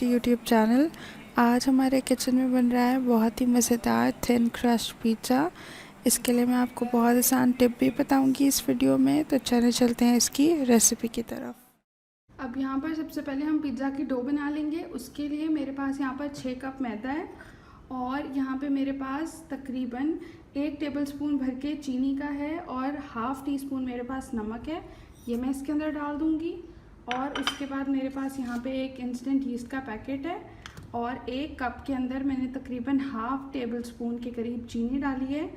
Tasty YouTube channel. आज हमारे kitchen में बन रहा है बहुत ही मज़ेदार थिन क्रस्ट पिज़्ज़ा। इसके लिए मैं आपको बहुत आसान टिप भी बताऊंगी इस वीडियो में, तो चलते हैं इसकी रेसिपी की तरफ। अब यहाँ पर सबसे पहले हम पिज़्ज़ा की डो बना लेंगे। उसके लिए मेरे पास यहाँ पर 6 कप मैदा है और यहाँ पे मेरे पास तकरीबन 1 टेबलस्पून भर के चीनी का है और हाफ़ टी स्पून मेरे पास नमक है। ये मैं इसके अंदर डाल दूँगी। और उसके बाद मेरे पास यहाँ पे एक इंस्टेंट यीस्ट का पैकेट है और 1 कप के अंदर मैंने तकरीबन हाफ़ टेबल स्पून के करीब चीनी डाली है।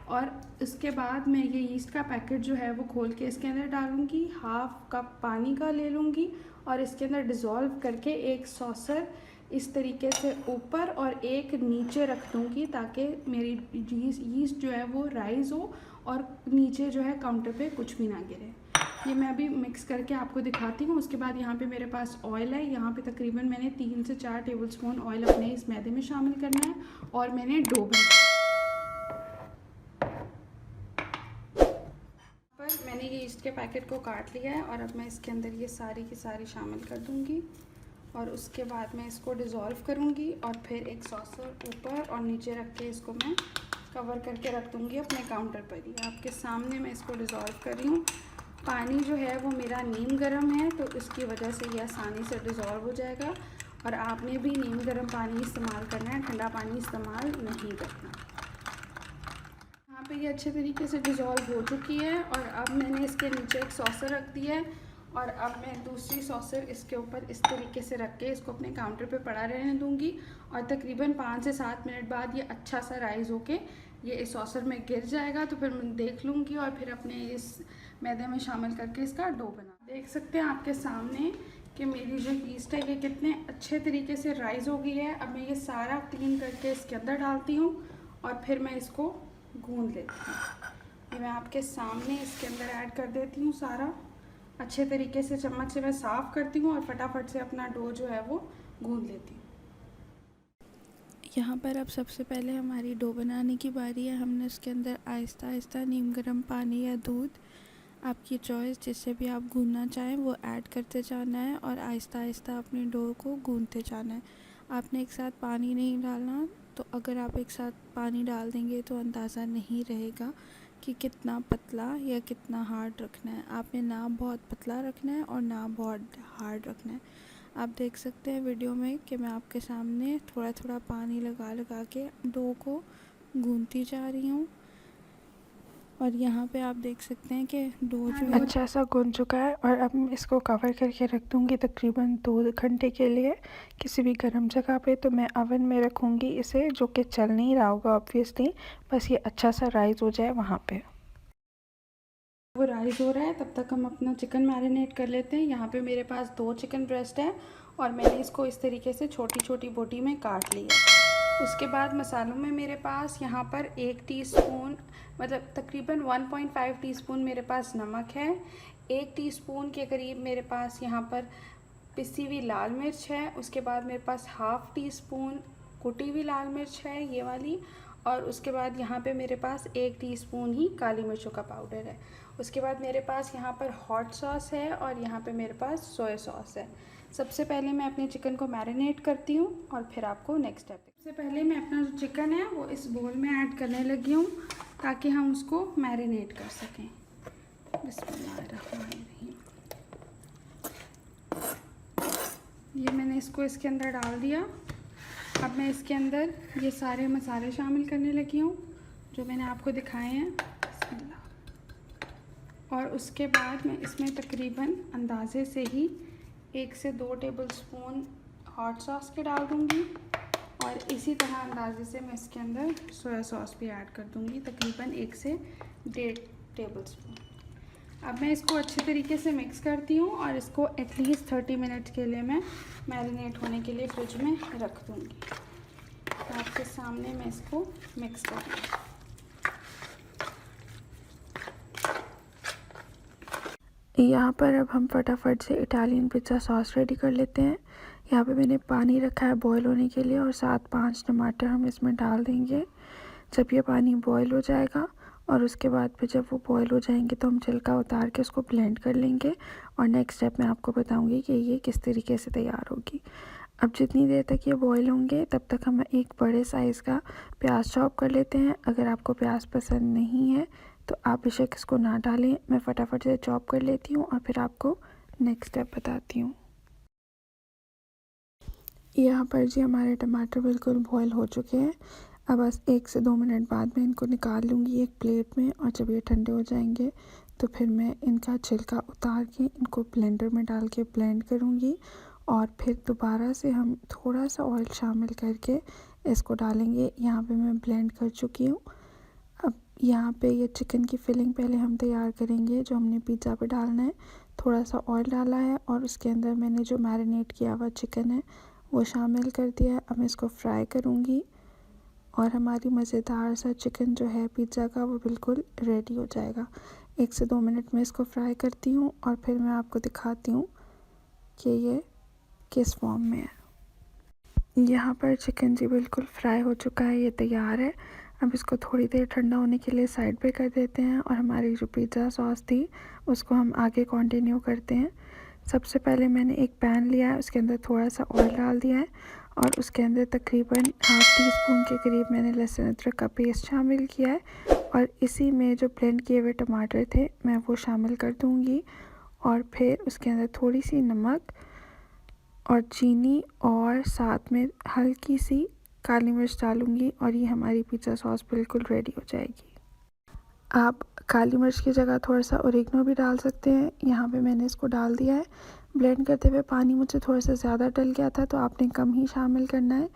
और उसके बाद मैं ये यीस्ट का पैकेट जो है वो खोल के इसके अंदर डालूँगी, हाफ़ कप पानी का ले लूँगी और इसके अंदर डिज़ोल्व करके एक सॉसर इस तरीके से ऊपर और एक नीचे रख दूँगी ताकि मेरी यीस्ट जो है वो राइज़ हो और नीचे जो है काउंटर पे कुछ भी ना गिरे। ये मैं अभी मिक्स करके आपको दिखाती हूँ। उसके बाद यहाँ पे मेरे पास ऑयल है। यहाँ पे तकरीबन मैंने 3 से 4 टेबलस्पून ऑयल अपने इस मैदे में शामिल करना है और मैंने डो बनाया। पर मैंने ये यीस्ट के पैकेट को काट लिया है और अब मैं इसके अंदर ये सारी की सारी शामिल कर दूँगी और उसके बाद मैं इसको डिज़ोल्व करूँगी और फिर एक सॉसर ऊपर और नीचे रख के इसको मैं कवर करके रख दूँगी अपने काउंटर पर ही। आपके सामने मैं इसको डिज़ोल्व कर रही हूँ। पानी जो है वो मेरा नीम गर्म है तो इसकी वजह से ये आसानी से डिज़ोल्व हो जाएगा और आपने भी नीम गर्म पानी इस्तेमाल करना है, ठंडा पानी इस्तेमाल नहीं करना। यहाँ पे ये अच्छे तरीके से डिज़ोल्व हो चुकी है और अब मैंने इसके नीचे एक सॉसर रख दिया है और अब मैं दूसरी सॉसर इसके ऊपर इस तरीके से रख के इसको अपने काउंटर पे पड़ा रहने दूँगी और तकरीबन 5 से 7 मिनट बाद ये अच्छा सा राइज़ होके ये इस सॉसर में गिर जाएगा तो फिर मैं देख लूँगी और फिर अपने इस मैदे में शामिल करके इसका डो बना। देख सकते हैं आपके सामने कि मेरी जो यीस्ट है ये कितने अच्छे तरीके से राइज़ हो गई है। अब मैं ये सारा क्लीन करके इसके अंदर डालती हूँ और फिर मैं इसको गूँध लेती हूँ। ये मैं आपके सामने इसके अंदर ऐड कर देती हूँ सारा। अच्छे तरीके से चम्मच से मैं साफ़ करती हूँ और फटाफट से अपना डो जो है वो गूँध लेती हूँ। यहाँ पर अब सबसे पहले हमारी डो बनाने की बारी है। हमने उसके अंदर आहिस्ता आहिस्ता नीम गर्म पानी या दूध, आपकी चॉइस जिससे भी आप गूँधना चाहें वो ऐड करते जाना है और आहिस्ता आहिस्ता अपने डो को गूँधते जाना है। आपने एक साथ पानी नहीं डालना, तो अगर आप एक साथ पानी डाल देंगे तो अंदाज़ा नहीं रहेगा कि कितना पतला या कितना हार्ड रखना है। आपने ना बहुत पतला रखना है और ना बहुत हार्ड रखना है। आप देख सकते हैं वीडियो में कि मैं आपके सामने थोड़ा थोड़ा पानी लगा लगा के डो को गूँधती जा रही हूँ और यहाँ पे आप देख सकते हैं कि डो जो है अच्छा सा गूंथ चुका है और अब मैं इसको कवर करके रख दूँगी तकरीबन 2 घंटे के लिए किसी भी गर्म जगह पे। तो मैं ओवन में रखूँगी इसे, जो कि चल नहीं रहा होगा ऑब्वियसली, बस ये अच्छा सा राइज़ हो जाए वहाँ पे। वो राइज़ हो रहा है तब तक हम अपना चिकन मैरिनेट कर लेते हैं। यहाँ पे मेरे पास 2 चिकन ब्रेस्ट है और मैंने इसको इस तरीके से छोटी छोटी बोटी में काट लिया। उसके बाद मसालों में मेरे पास यहाँ पर 1 टीस्पून मतलब तकरीबन 1.5 टीस्पून मेरे पास नमक है। 1 टीस्पून के करीब मेरे पास यहाँ पर पिसी हुई लाल मिर्च है। उसके बाद मेरे पास हाफ़ टी स्पून कुटी हुई लाल मिर्च है ये वाली और उसके बाद यहाँ पे मेरे पास 1 टीस्पून ही काली मिर्चों का पाउडर है। उसके बाद मेरे पास यहाँ पर हॉट सॉस है और यहाँ पे मेरे पास सोया सॉस है। सबसे पहले मैं अपने चिकन को मैरिनेट करती हूँ और फिर आपको नेक्स्ट स्टेप। सबसे पहले मैं अपना जो चिकन है वो इस बोल में ऐड करने लगी हूँ ताकि हम उसको मैरिनेट कर सकें। बिस्मिल्लाहिर्रहमानिर्रहीम। ये मैंने इसको इसके अंदर डाल दिया। अब मैं इसके अंदर ये सारे मसाले शामिल करने लगी हूँ जो मैंने आपको दिखाए हैं। और उसके बाद मैं इसमें तकरीबन अंदाज़े से ही 1 से 2 टेबलस्पून हॉट सॉस के डाल दूँगी और इसी तरह अंदाजे से मैं इसके अंदर सोया सॉस भी ऐड कर दूँगी तकरीबन 1 से 1.5 टेबलस्पून। अब मैं इसको अच्छे तरीके से मिक्स करती हूँ और इसको एटलीस्ट 30 मिनट के लिए मैं मैरिनेट होने के लिए फ्रिज में रख दूँगी। तो आपके सामने मैं इसको मिक्स करूँगी। यहाँ पर अब हम फटाफट से इटालियन पिज़्ज़ा सॉस रेडी कर लेते हैं। यहाँ पे मैंने पानी रखा है बॉईल होने के लिए और 7-5 टमाटर हम इसमें डाल देंगे। जब ये पानी बॉईल हो जाएगा और उसके बाद फिर जब वो बॉईल हो जाएंगे तो हम छिलका उतार के उसको ब्लेंड कर लेंगे और नेक्स्ट स्टेप मैं आपको बताऊंगी कि ये किस तरीके से तैयार होगी। अब जितनी देर तक ये बॉईल होंगे तब तक हम एक बड़े साइज़ का प्याज चॉप कर लेते हैं। अगर आपको प्याज पसंद नहीं है तो आप बेशक इसको ना डालें। मैं फटाफट से चॉप कर लेती हूँ और फिर आपको नेक्स्ट स्टेप बताती हूँ। यहाँ पर जी हमारे टमाटर बिल्कुल बॉईल हो चुके हैं। अब बस 1 से 2 मिनट बाद मैं इनको निकाल लूँगी एक प्लेट में, और जब ये ठंडे हो जाएंगे तो फिर मैं इनका छिलका उतार के इनको ब्लेंडर में डाल के ब्लेंड करूँगी, और फिर दोबारा से हम थोड़ा सा ऑयल शामिल करके इसको डालेंगे। यहाँ पे मैं ब्लेंड कर चुकी हूँ। अब यहाँ पे ये चिकन की फिलिंग पहले हम तैयार करेंगे जो हमने पिज़्ज़ा पे डालना है। थोड़ा सा ऑयल डाला है और उसके अंदर मैंने जो मैरिनेट किया हुआ चिकन है वो शामिल कर दिया है। अब मैं इसको फ्राई करूँगी और हमारी मज़ेदार सा चिकन जो है पिज़्ज़ा का वो बिल्कुल रेडी हो जाएगा। 1 से 2 मिनट में इसको फ्राई करती हूँ और फिर मैं आपको दिखाती हूँ कि ये किस फॉर्म में है। यहाँ पर चिकन जी बिल्कुल फ्राई हो चुका है, ये तैयार है। अब इसको थोड़ी देर ठंडा होने के लिए साइड पे कर देते हैं और हमारी जो पिज़्ज़ा सॉस थी उसको हम आगे कंटिन्यू करते हैं। सबसे पहले मैंने एक पैन लिया है, उसके अंदर थोड़ा सा ऑयल डाल दिया है और उसके अंदर तकरीबन ½ टीस्पून के करीब मैंने लहसुन अदरक का पेस्ट शामिल किया है, और इसी में जो ब्लेंड किए हुए टमाटर थे मैं वो शामिल कर दूँगी, और फिर उसके अंदर थोड़ी सी नमक और चीनी और साथ में हल्की सी काली मिर्च डालूँगी, और ये हमारी पिज़्ज़ा सॉस बिल्कुल रेडी हो जाएगी। आप काली मिर्च की जगह थोड़ा सा ओरिगनो भी डाल सकते हैं। यहाँ पे मैंने इसको डाल दिया है। ब्लेंड करते हुए पानी मुझसे थोड़ा सा ज़्यादा डल गया था तो आपने कम ही शामिल करना है।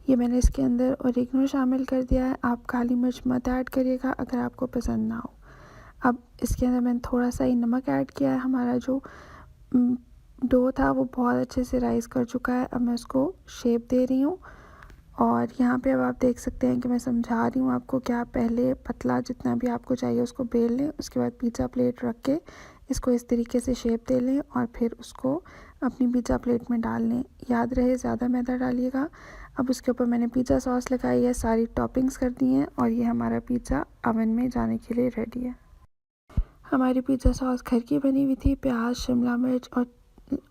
ये मैंने इसके अंदर ओरिगनो शामिल कर दिया है। आप काली मिर्च मत ऐड करिएगा अगर आपको पसंद ना हो। अब इसके अंदर मैंने थोड़ा सा ही नमक ऐड किया है। हमारा जो डो था वो बहुत अच्छे से राइज़ कर चुका है। अब मैं उसको शेप दे रही हूँ, और यहाँ पे अब आप देख सकते हैं कि मैं समझा रही हूँ आपको कि आप पहले पतला जितना भी आपको चाहिए उसको बेल लें, उसके बाद पिज़्ज़ा प्लेट रख के इसको इस तरीके से शेप दे लें और फिर उसको अपनी पिज़्ज़ा प्लेट में डाल लें। याद रहे ज़्यादा मैदा डालिएगा। अब उसके ऊपर मैंने पिज़्ज़ा सॉस लगाई है, सारी टॉपिंग्स कर दी हैं, और ये हमारा पिज़्ज़ा ओवन में जाने के लिए रेडी है। हमारी पिज़्ज़ा सॉस घर की बनी हुई थी। प्याज, शिमला मिर्च और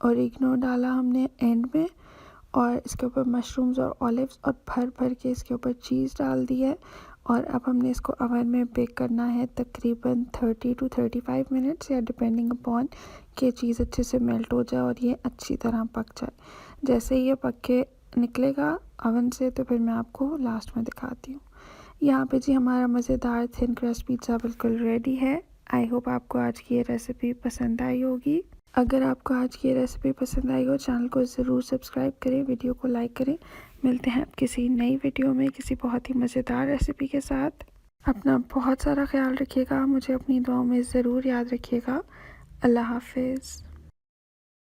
ओरिगनो डाला हमने एंड में, और इसके ऊपर मशरूम्स और ऑलिव्स और भर भर के इसके ऊपर चीज़ डाल दी है। और अब हमने इसको ओवन में बेक करना है तकरीबन 30 to 35 मिनट्स, या डिपेंडिंग अपॉन कि चीज़ अच्छे से मेल्ट हो जाए और ये अच्छी तरह पक जाए। जैसे ये पक के निकलेगा ओवन से तो फिर मैं आपको लास्ट में दिखाती हूँ। यहाँ पे जी हमारा मज़ेदार थिन क्रस्ट पिज़्ज़ा बिल्कुल रेडी है। आई होप आपको आज की ये रेसिपी पसंद आई होगी। अगर आपको आज की रेसिपी पसंद आई हो चैनल को ज़रूर सब्सक्राइब करें, वीडियो को लाइक करें। मिलते हैं किसी नई वीडियो में किसी बहुत ही मज़ेदार रेसिपी के साथ। अपना बहुत सारा ख्याल रखिएगा, मुझे अपनी दुआओं में ज़रूर याद रखिएगा। अल्लाह हाफिज़।